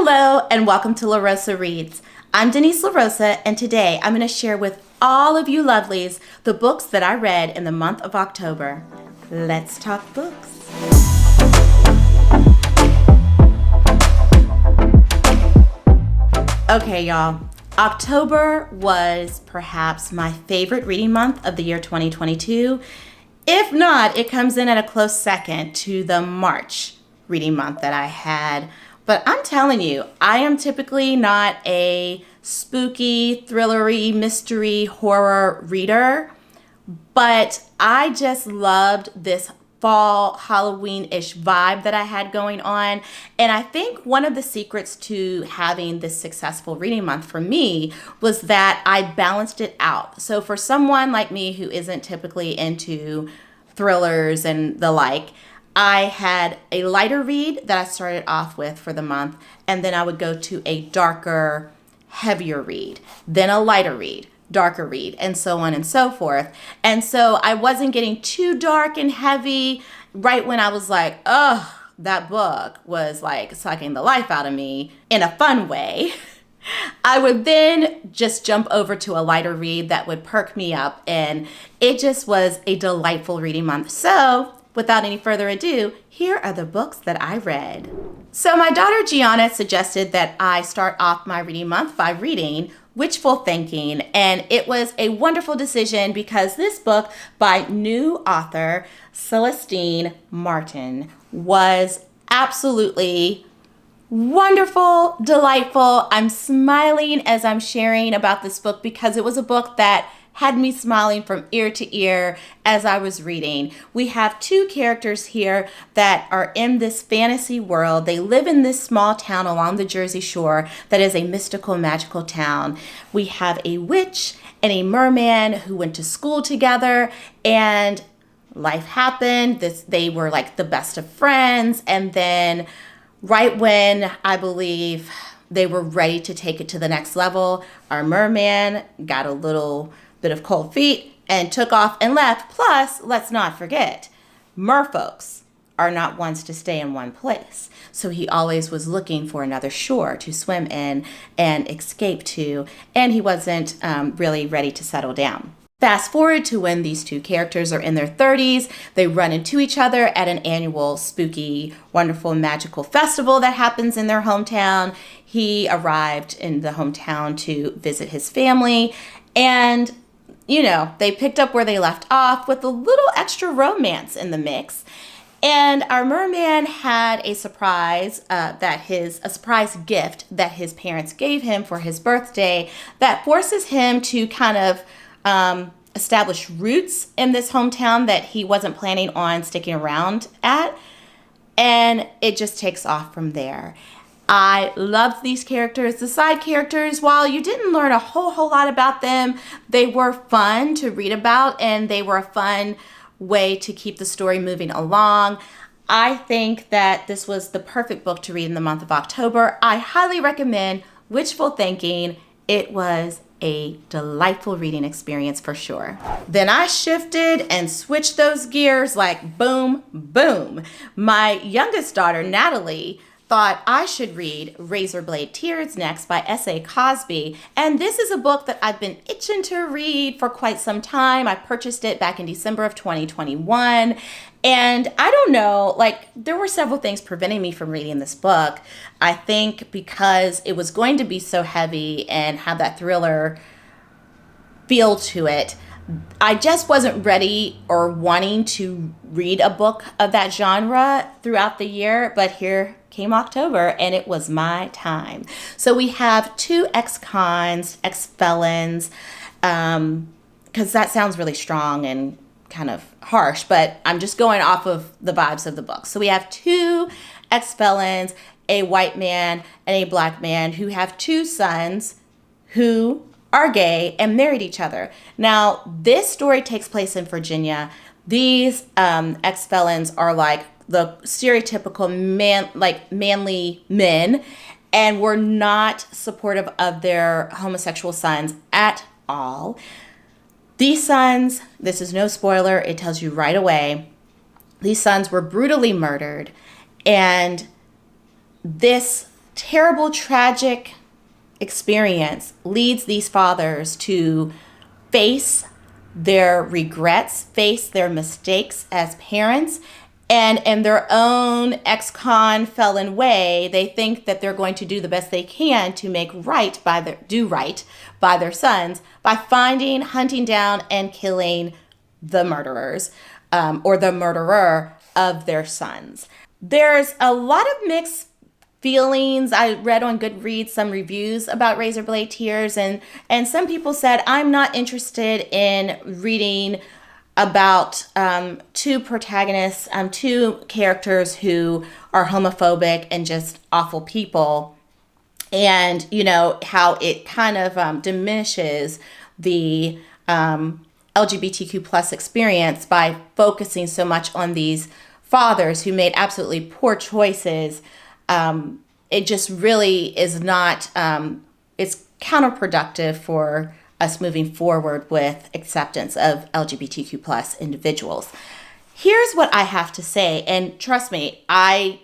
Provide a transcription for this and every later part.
Hello and welcome to La Rosa Reads. I'm Denise La Rosa, and today I'm going to share with all of you lovelies the books that I read in the month of October. Let's talk books. Okay, y'all. October was perhaps my favorite reading month of the year 2022. If not, it comes in at a close second to the March reading month that I had. But I'm telling you, I am typically not a spooky, thrillery, mystery, horror reader, but I just loved this fall Halloween-ish vibe that I had going on. And I think one of the secrets to having this successful reading month for me was that I balanced it out. So for someone like me who isn't typically into thrillers and the like, I had a lighter read that I started off with for the month, and then I would go to a darker, heavier read, then a lighter read, darker read, and so on and so forth. And so I wasn't getting too dark and heavy right when I was like, oh, that book was like sucking the life out of me in a fun way. I would then just jump over to a lighter read that would perk me up, and it just was a delightful reading month. So without any further ado, here are the books that I read. So my daughter Gianna suggested that I start off my reading month by reading Witchful Thinking, and it was a wonderful decision because this book by new author Celestine Martin was absolutely wonderful, delightful. I'm smiling as I'm sharing about this book because it was a book that had me smiling from ear to ear as I was reading. We have two characters here that are in this fantasy world. They live in this small town along the Jersey Shore that is a mystical, magical town. We have a witch and a merman who went to school together, and life happened. They were like the best of friends, and then right when I believe they were ready to take it to the next level, our merman got a little bit of cold feet and took off and left. Plus, let's not forget, merfolks are not ones to stay in one place. So he always was looking for another shore to swim in and escape to, and he wasn't really ready to settle down. Fast forward to when these two characters are in their 30s, they run into each other at an annual spooky, wonderful, magical festival that happens in their hometown. He arrived in the hometown to visit his family, and you know, they picked up where they left off with a little extra romance in the mix. And our merman had a surprise gift that his parents gave him for his birthday that forces him to kind of establish roots in this hometown that he wasn't planning on sticking around at. And it just takes off from there. I loved these characters. The side characters, while you didn't learn a whole lot about them, they were fun to read about, and they were a fun way to keep the story moving along. I think that this was the perfect book to read in the month of October. I highly recommend Witchful Thinking. It was a delightful reading experience for sure. Then I shifted and switched those gears like boom, boom. My youngest daughter, Natalie, thought I should read Razorblade Tears next by S.A. Cosby. And this is a book that I've been itching to read for quite some time. I purchased it back in December of 2021. And I don't know, like there were several things preventing me from reading this book. I think because it was going to be so heavy and have that thriller feel to it, I just wasn't ready or wanting to read a book of that genre throughout the year. But here came October, and it was my time. So we have two ex-cons, ex-felons, because that sounds really strong and kind of harsh, but I'm just going off of the vibes of the book. So we have two ex-felons, a white man and a black man, who have two sons who are gay and married each other. Now, this story takes place in Virginia. These ex-felons are like the stereotypical manly men, and were not supportive of their homosexual sons at all. These sons, this is no spoiler, it tells you right away, these sons were brutally murdered, and this terrible, tragic experience leads these fathers to face their regrets, face their mistakes as parents, and in their own ex-con felon way, they think that they're going to do the best they can to do right by their sons by finding, hunting down, and killing the murderers or the murderer of their sons. There's a lot of mixed feelings. I read on Goodreads some reviews about Razorblade Tears, and some people said, I'm not interested in reading about two protagonists, two characters who are homophobic and just awful people, and how it kind of diminishes the LGBTQ plus experience by focusing so much on these fathers who made absolutely poor choices. It just really is not, it's counterproductive for us moving forward with acceptance of LGBTQ plus individuals. Here's what I have to say, and trust me, I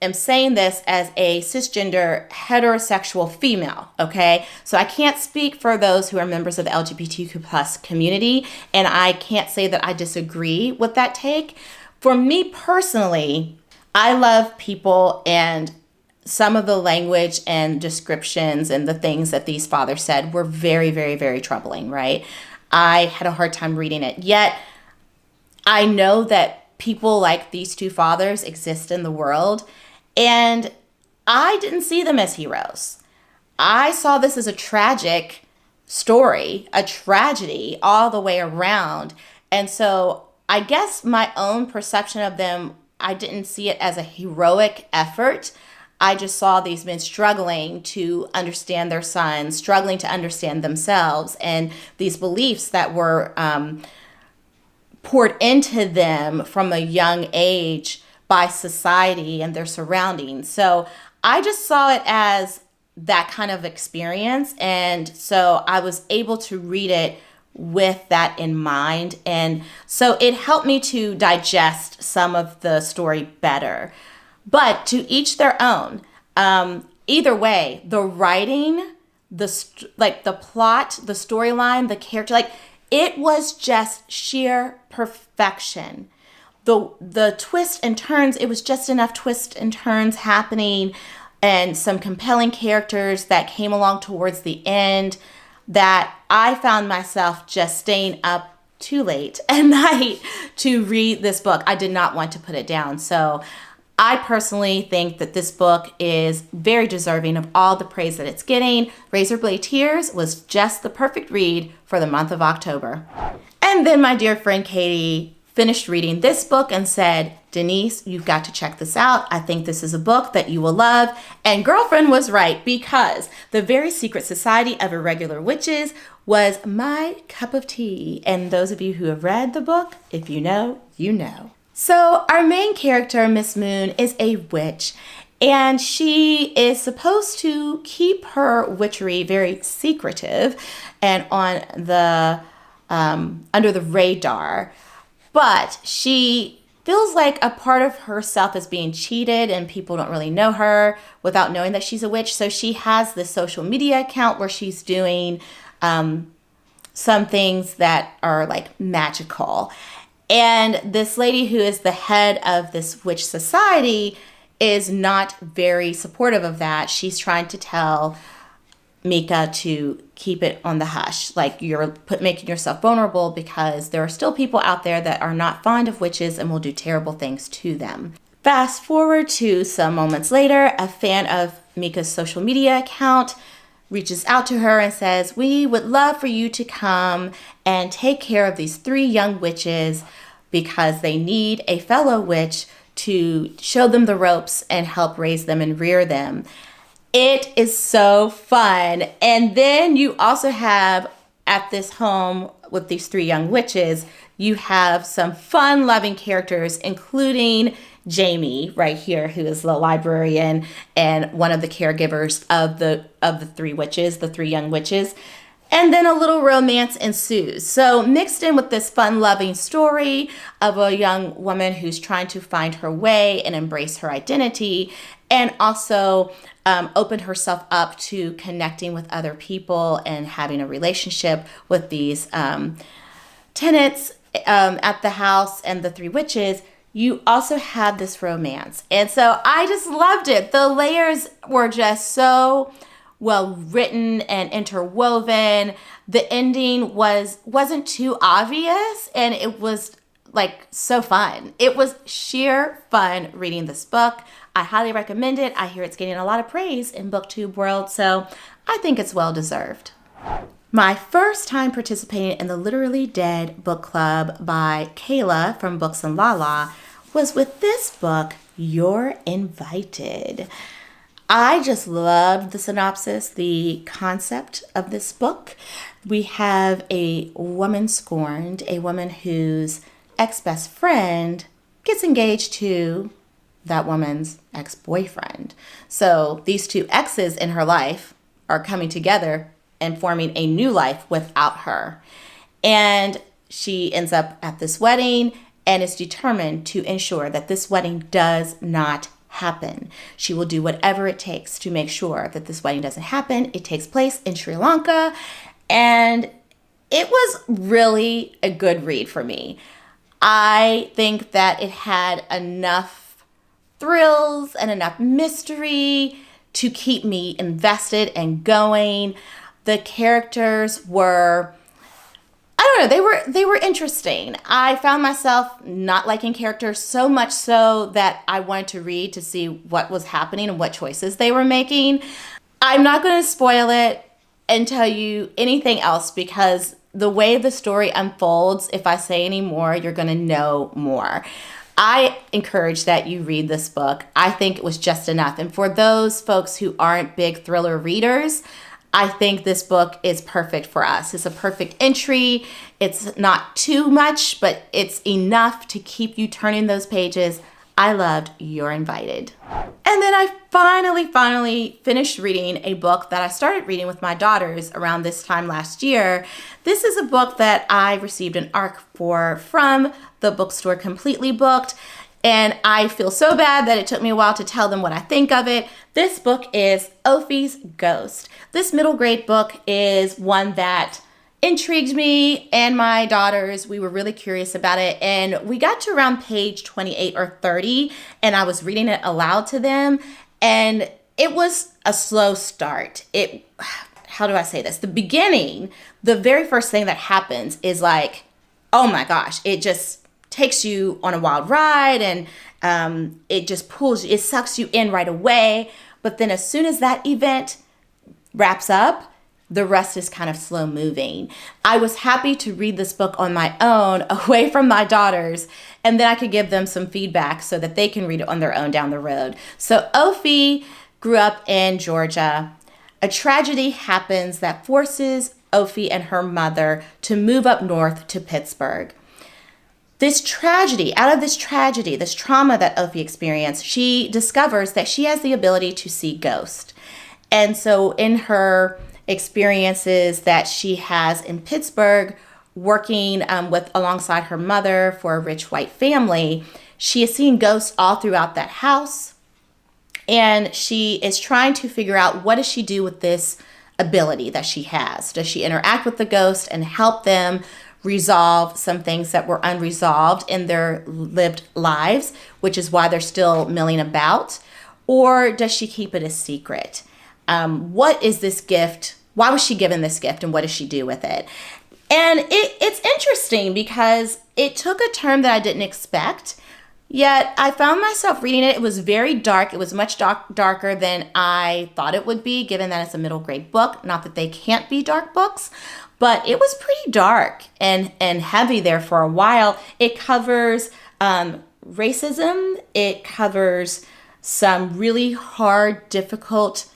am saying this as a cisgender heterosexual female, okay? So I can't speak for those who are members of the LGBTQ plus community, and I can't say that I disagree with that take. For me personally, I love people, and some of the language and descriptions and the things that these fathers said were very, very, very troubling, right? I had a hard time reading it. Yet, I know that people like these two fathers exist in the world, and I didn't see them as heroes. I saw this as a tragic story, a tragedy all the way around. And so I guess my own perception of them, I didn't see it as a heroic effort. I just saw these men struggling to understand their sons, struggling to understand themselves, and these beliefs that were poured into them from a young age by society and their surroundings. So I just saw it as that kind of experience. And so I was able to read it with that in mind. And so it helped me to digest some of the story better. But to each their own. Either way, the writing, the plot, the storyline, the character, it was just sheer perfection. The twists and turns, it was just enough twists and turns happening, and some compelling characters that came along towards the end that I found myself just staying up too late at night to read this book. I did not want to put it down. So I personally think that this book is very deserving of all the praise that it's getting. Razorblade Tears was just the perfect read for the month of October. And then my dear friend Katie finished reading this book and said, Denise, you've got to check this out. I think this is a book that you will love. And girlfriend was right, because The Very Secret Society of Irregular Witches was my cup of tea. And those of you who have read the book, if you know, you know. So our main character, Miss Moon, is a witch, and she is supposed to keep her witchery very secretive and on the under the radar. But she feels like a part of herself is being cheated, and people don't really know her without knowing that she's a witch. So she has this social media account where she's doing some things that are like magical. And this lady who is the head of this witch society is not very supportive of that. She's trying to tell Mika to keep it on the hush. Like, you're making yourself vulnerable, because there are still people out there that are not fond of witches and will do terrible things to them. Fast forward to some moments later, a fan of Mika's social media account reaches out to her and says, we would love for you to come and take care of these 3 young witches, because they need a fellow witch to show them the ropes and help raise them and rear them. It is so fun. And then you also have, at this home with these 3 young witches, you have some fun, loving characters, including Jamie right here, who is the librarian and one of the caregivers of the 3 witches, the 3 young witches. And then a little romance ensues. So mixed in with this fun-loving story of a young woman who's trying to find her way and embrace her identity, and also opened herself up to connecting with other people and having a relationship with these tenants at the house and the three witches. You also had this romance. And so I just loved it. The layers were just so well written and interwoven. The ending wasn't too obvious, and it was like so fun. It was sheer fun reading this book. I highly recommend it. I hear it's getting a lot of praise in BookTube world, so I think it's well deserved. My first time participating in the Literally Dead book club by Kayla from Books and Lala was with this book, You're Invited. I just loved the synopsis, the concept of this book. We have a woman scorned, a woman whose ex-best friend gets engaged to that woman's ex-boyfriend. So these two exes in her life are coming together and forming a new life without her. And she ends up at this wedding and is determined to ensure that this wedding does not happen. She will do whatever it takes to make sure that this wedding doesn't happen. It takes place in Sri Lanka, and it was really a good read for me. I think that it had enough thrills and enough mystery to keep me invested and going. The characters were, I don't know, they were interesting. I found myself not liking characters so much so that I wanted to read to see what was happening and what choices they were making. I'm not going to spoil it and tell you anything else, because the way the story unfolds, if I say any more, you're going to know more. I encourage that you read this book. I think it was just enough. And for those folks who aren't big thriller readers, I think this book is perfect for us. It's a perfect entry. It's not too much, but it's enough to keep you turning those pages. I loved You're Invited. And then I finally finished reading a book that I started reading with my daughters around this time last year. This is a book that I received an ARC for from the bookstore Completely Booked. And I feel so bad that it took me a while to tell them what I think of it. This book is Ophi's Ghost. This middle grade book is one that intrigued me and my daughters. We were really curious about it. And we got to around page 28 or 30, and I was reading it aloud to them. And it was a slow start. How do I say this? The beginning, the very first thing that happens is like, oh my gosh, it just takes you on a wild ride, and it just pulls you, it sucks you in right away. But then as soon as that event wraps up, the rest is kind of slow moving. I was happy to read this book on my own, away from my daughters, and then I could give them some feedback so that they can read it on their own down the road. So Ophi grew up in Georgia. A tragedy happens that forces Ophi and her mother to move up north to Pittsburgh. This tragedy, out of this tragedy, this trauma that Ophi experienced, she discovers that she has the ability to see ghosts. And so in her experiences that she has in Pittsburgh, working alongside her mother for a rich white family, she is seeing ghosts all throughout that house. And she is trying to figure out, what does she do with this ability that she has? Does she interact with the ghost and help them resolve some things that were unresolved in their lived lives, which is why they're still milling about? Or does she keep it a secret? What is this gift? Why was she given this gift, and what does she do with it? And it's interesting because it took a turn that I didn't expect, yet I found myself reading it. It was very dark. It was much darker than I thought it would be, given that it's a middle grade book. Not that they can't be dark books, but it was pretty dark and heavy there for a while. It covers racism. It covers some really hard, difficult,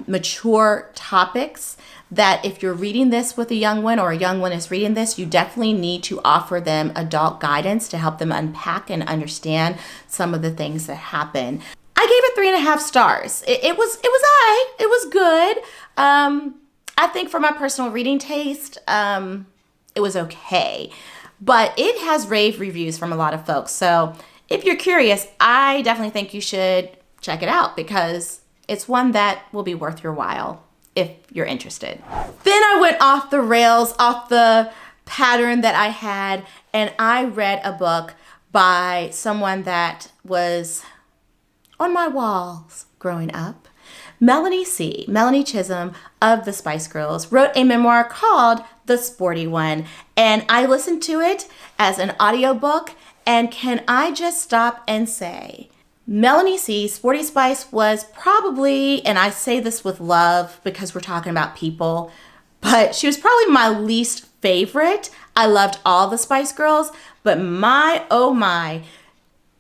mature topics that if you're reading this with a young one, or a young one is reading this, you definitely need to offer them adult guidance to help them unpack and understand some of the things that happen. I gave it 3.5 stars. It was good. I think for my personal reading taste, it was okay. But it has rave reviews from a lot of folks. So if you're curious, I definitely think you should check it out because it's one that will be worth your while if you're interested. Then I went off the rails, off the pattern that I had, and I read a book by someone that was on my walls growing up. Melanie Chisholm of the Spice Girls, wrote a memoir called The Sporty One, and I listened to it as an audiobook, and can I just stop and say, Melanie C, Sporty Spice was probably, and I say this with love because we're talking about people, but she was probably my least favorite. I loved all the Spice Girls, but my, oh my,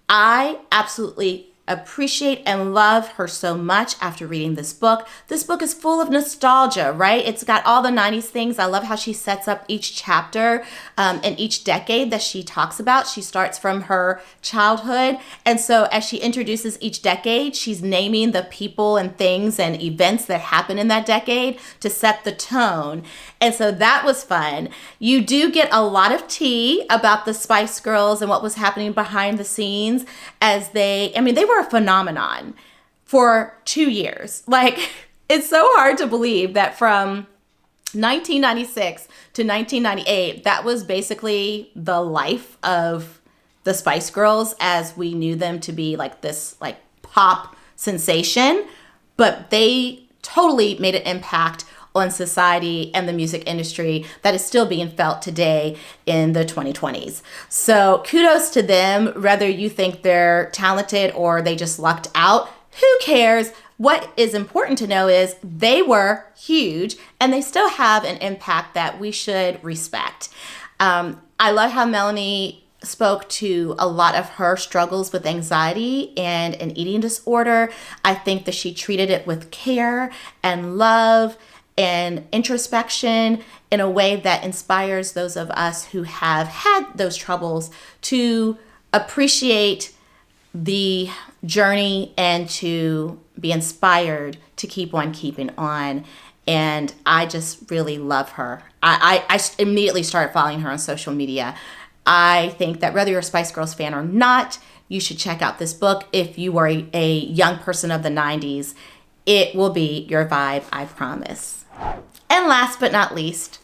I absolutely appreciate and love her so much after reading this book. This book is full of nostalgia, right? It's got all the 90s things. I love how she sets up each chapter and each decade that she talks about. She starts from her childhood. And so as she introduces each decade, she's naming the people and things and events that happen in that decade to set the tone. And so that was fun. You do get a lot of tea about the Spice Girls and what was happening behind the scenes as they were a phenomenon for 2 years. Like, it's so hard to believe that from 1996 to 1998, that was basically the life of the Spice Girls as we knew them to be like this like pop sensation, but they totally made an impact on society and the music industry that is still being felt today in the 2020s. So kudos to them, whether you think they're talented or they just lucked out, who cares? What is important to know is they were huge and they still have an impact that we should respect. I love how Melanie spoke to a lot of her struggles with anxiety and an eating disorder. I think that she treated it with care and love and introspection in a way that inspires those of us who have had those troubles to appreciate the journey and to be inspired to keep on keeping on. And I just really love her. I immediately started following her on social media. I think that whether you're a Spice Girls fan or not, you should check out this book. If you were a young person of the 90s, it will be your vibe, I promise. And last but not least,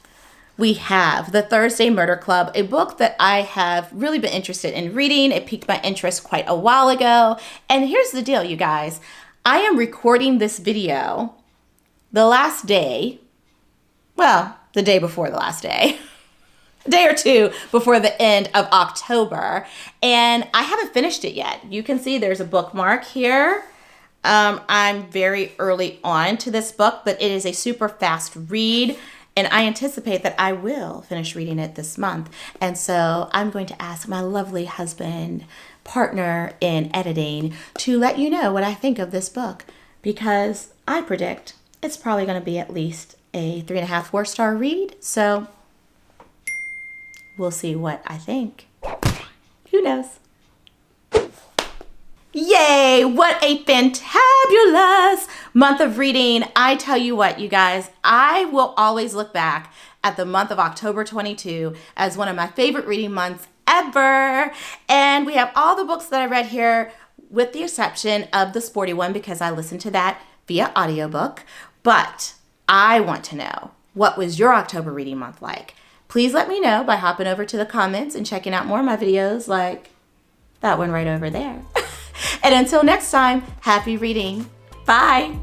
we have The Thursday Murder Club, a book that I have really been interested in reading. It piqued my interest quite a while ago. And here's the deal, you guys. I am recording this video the last day, well, the day before the last day, a day or two before the end of October, and I haven't finished it yet. You can see there's a bookmark here. I'm very early on to this book, but it is a super fast read, and I anticipate that I will finish reading it this month. And so I'm going to ask my lovely husband, partner in editing, to let you know what I think of this book, because I predict it's probably going to be at least a 3.5, 4-star read. So we'll see what I think. Who knows? Yay! What a fantabulous month of reading. I tell you what, you guys, I will always look back at the month of October 22 as one of my favorite reading months ever. And we have all the books that I read here with the exception of The Sporty One because I listened to that via audiobook. But I want to know, what was your October reading month like? Please let me know by hopping over to the comments and checking out more of my videos like that one right over there. And until next time, happy reading. Bye.